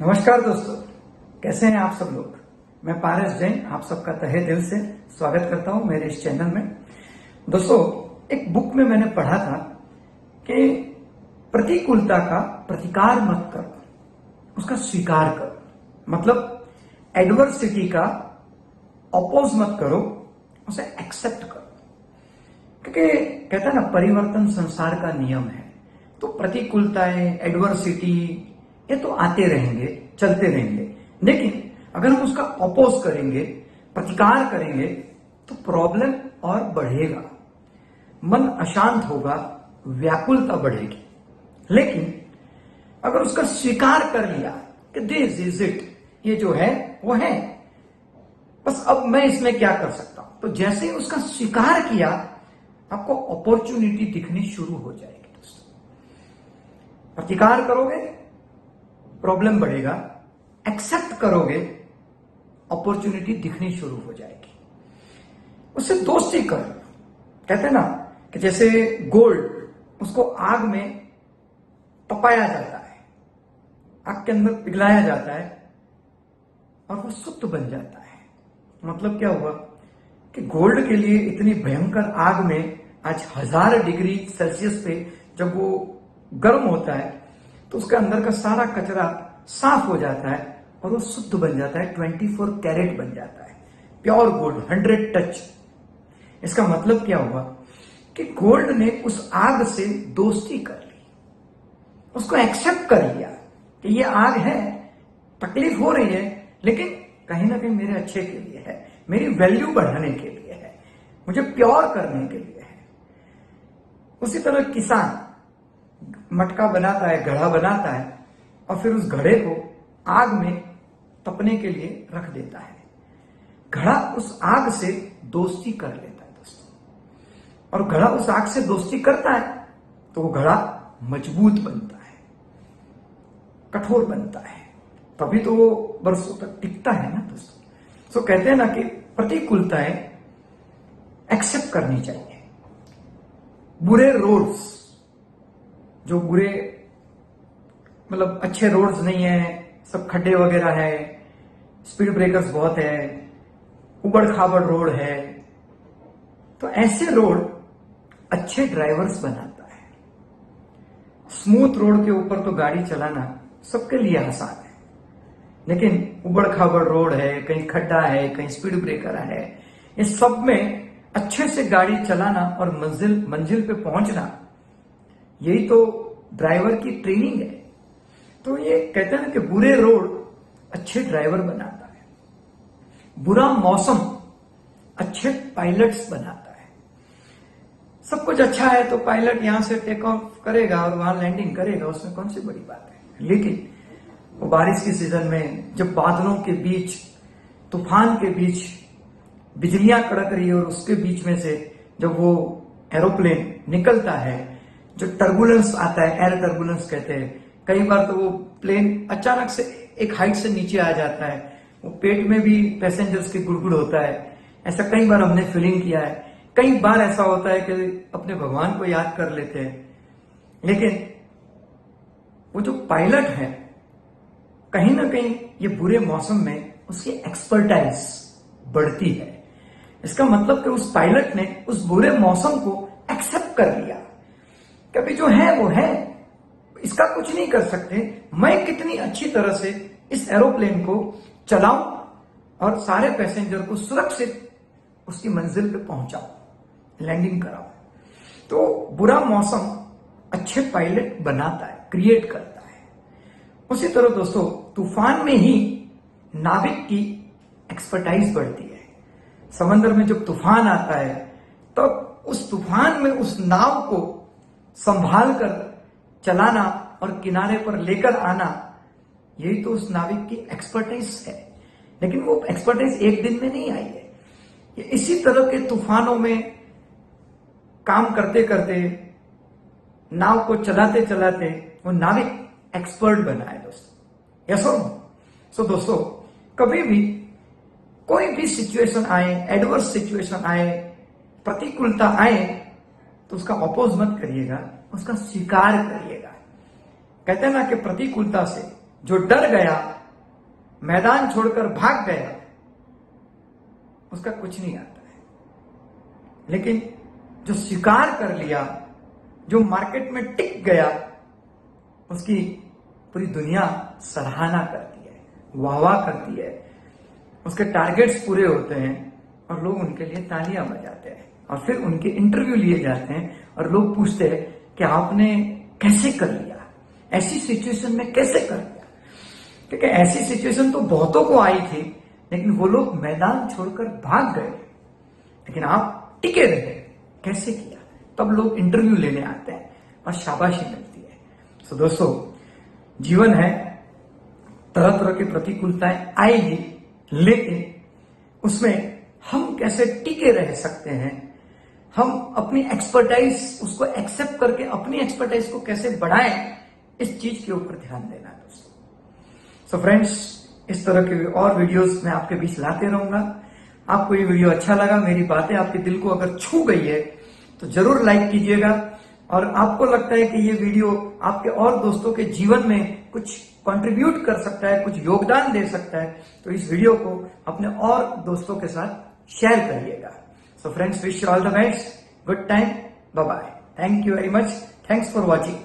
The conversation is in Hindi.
नमस्कार दोस्तों, कैसे हैं आप सब लोग। मैं पारस जैन आप सबका तहे दिल से स्वागत करता हूं मेरे इस चैनल में। दोस्तों, एक बुक में मैंने पढ़ा था कि प्रतिकूलता का प्रतिकार मत करो, उसका स्वीकार करो। मतलब एडवर्सिटी का अपोज मत करो, उसे एक्सेप्ट करो। क्योंकि कहता है ना, परिवर्तन संसार का नियम है। तो प्रतिकूलताएं, एडवर्सिटी ये तो आते रहेंगे, चलते रहेंगे, लेकिन अगर हम उसका अपोज करेंगे, प्रतिकार करेंगे, तो प्रॉब्लम और बढ़ेगा, मन अशांत होगा, व्याकुलता बढ़ेगी। लेकिन अगर उसका स्वीकार कर लिया कि दिस इज इट, ये जो है वो है, बस अब मैं इसमें क्या कर सकता हूं, तो जैसे ही उसका स्वीकार किया, आपको अपॉर्चुनिटी दिखनी शुरू हो जाएगी। दोस्तों, प्रतिकार करोगे, प्रॉब्लम बढ़ेगा, एक्सेप्ट करोगे, अपॉर्चुनिटी दिखनी शुरू हो जाएगी। उससे दोस्ती कर। कहते हैं ना कि जैसे गोल्ड, उसको आग में तपाया जाता है, आग के अंदर पिघलाया जाता है और वो शुद्ध बन जाता है। मतलब क्या हुआ कि गोल्ड के लिए इतनी भयंकर आग में आज 1000 डिग्री सेल्सियस पे जब वो गर्म होता है, तो उसके अंदर का सारा कचरा साफ हो जाता है और वो शुद्ध बन जाता है, 24 कैरेट बन जाता है, प्योर गोल्ड, 100 टच। इसका मतलब क्या हुआ कि गोल्ड ने उस आग से दोस्ती कर ली, उसको एक्सेप्ट कर लिया कि ये आग है, तकलीफ हो रही है, लेकिन कहीं ना कहीं मेरे अच्छे के लिए है, मेरी वैल्यू बढ़ाने के लिए है, मुझे प्योर करने के लिए है। उसी तरह किसान मटका बनाता है, घड़ा बनाता है, और फिर उस घड़े को आग में तपने के लिए रख देता है। घड़ा उस आग से दोस्ती कर लेता है दोस्तों, और घड़ा उस आग से दोस्ती करता है तो वो घड़ा मजबूत बनता है, कठोर बनता है, तभी तो वो बरसों तक टिकता है ना दोस्तों। सो कहते हैं ना कि प्रतिकूलताएं एक्सेप्ट करनी चाहिए। बुरे रोड्स, जो बुरे मतलब अच्छे रोड्स नहीं है, सब खड्डे वगैरह है, स्पीड ब्रेकर्स बहुत है, उबड़ खाबड़ रोड है, तो ऐसे रोड अच्छे ड्राइवर्स बनाता है। स्मूथ रोड के ऊपर तो गाड़ी चलाना सबके लिए आसान है, लेकिन उबड़ खाबड़ रोड है, कहीं खड्डा है, कहीं स्पीड ब्रेकर है, इस सब में अच्छे से गाड़ी चलाना और मंजिल पे पहुंचना, यही तो ड्राइवर की ट्रेनिंग है। तो ये कहते हैं ना कि बुरे रोड अच्छे ड्राइवर बनाता है, बुरा मौसम अच्छे पायलट्स बनाता है। सब कुछ अच्छा है तो पायलट यहां से टेक ऑफ करेगा और वहां लैंडिंग करेगा, उसमें कौन सी बड़ी बात है। लेकिन वो बारिश की सीजन में जब बादलों के बीच, तूफान के बीच बिजलियां कड़क रही है और उसके बीच में से जब वो एरोप्लेन निकलता है, जो टर्बुलेंस आता है, एयर टर्बुलेंस कहते हैं, कई बार तो वो प्लेन अचानक से एक हाइट से नीचे आ जाता है, वो पेट में भी पैसेंजर्स की गुड़गुड़ होता है। ऐसा कई बार हमने फीलिंग किया है। कई बार ऐसा होता है कि अपने भगवान को याद कर लेते हैं, लेकिन वो जो पायलट है, कहीं ना कहीं ये बुरे मौसम में उसकी एक्सपर्टाइज बढ़ती है। इसका मतलब कि उस पायलट ने उस बुरे मौसम को एक्सेप्ट कर लिया, कभी जो है वो है, इसका कुछ नहीं कर सकते, मैं कितनी अच्छी तरह से इस एरोप्लेन को चलाऊं और सारे पैसेंजर को सुरक्षित उसकी मंजिल पे पहुंचाऊं, लैंडिंग कराऊं। तो बुरा मौसम अच्छे पायलट बनाता है, क्रिएट करता है। उसी तरह दोस्तों, तूफान में ही नाविक की एक्सपर्टाइज बढ़ती है। समंदर में जब तूफान आता है, तब उस तूफान में उस नाव को संभाल कर चलाना और किनारे पर लेकर आना, यही तो उस नाविक की एक्सपर्टाइज है। लेकिन वो एक्सपर्टाइज एक दिन में नहीं आई है, ये इसी तरह के तूफानों में काम करते करते, नाव को चलाते चलाते वो नाविक एक्सपर्ट बना है दोस्तों। यस और नो? सो दोस्तों, कभी भी कोई भी सिचुएशन आए, एडवर्स सिचुएशन आए, प्रतिकूलता आए, तो उसका अपोज मत करिएगा, उसका स्वीकार करिएगा। कहते हैं ना कि प्रतिकूलता से जो डर गया, मैदान छोड़कर भाग गया, उसका कुछ नहीं आता है। लेकिन जो स्वीकार कर लिया, जो मार्केट में टिक गया, उसकी पूरी दुनिया सराहना करती है, वाहवाह करती है, उसके टारगेट्स पूरे होते हैं और लोग उनके लिए तालियां बजाते हैं और फिर उनके इंटरव्यू लिए जाते हैं और लोग पूछते हैं कि आपने कैसे कर लिया, ऐसी सिचुएशन में कैसे कर लिया। क्योंकि ऐसी सिचुएशन तो बहुतों को आई थी, लेकिन वो लोग मैदान छोड़कर भाग गए, लेकिन आप टिके रहे। कैसे किया? तब लोग इंटरव्यू लेने आते हैं और शाबाशी मिलती है। तो दोस्तों, जीवन है, तरह तरह की प्रतिकूलताएं आएगी, लेकिन उसमें हम कैसे टिके रह सकते हैं, हम अपनी एक्सपर्टाइज उसको एक्सेप्ट करके अपनी एक्सपर्टाइज को कैसे बढ़ाएं, इस चीज के ऊपर ध्यान देना है दोस्तों। सो फ्रेंड्स, इस तरह के और वीडियोस मैं आपके बीच लाते रहूंगा। आपको ये वीडियो अच्छा लगा, मेरी बातें आपके दिल को अगर छू गई है तो जरूर लाइक कीजिएगा, और आपको लगता है कि ये वीडियो आपके और दोस्तों के जीवन में कुछ कंट्रीब्यूट कर सकता है, कुछ योगदान दे सकता है, तो इस वीडियो को अपने और दोस्तों के साथ शेयर करिएगा। So friends, wish you all the best, good time, bye bye, thank you very much, thanks for watching.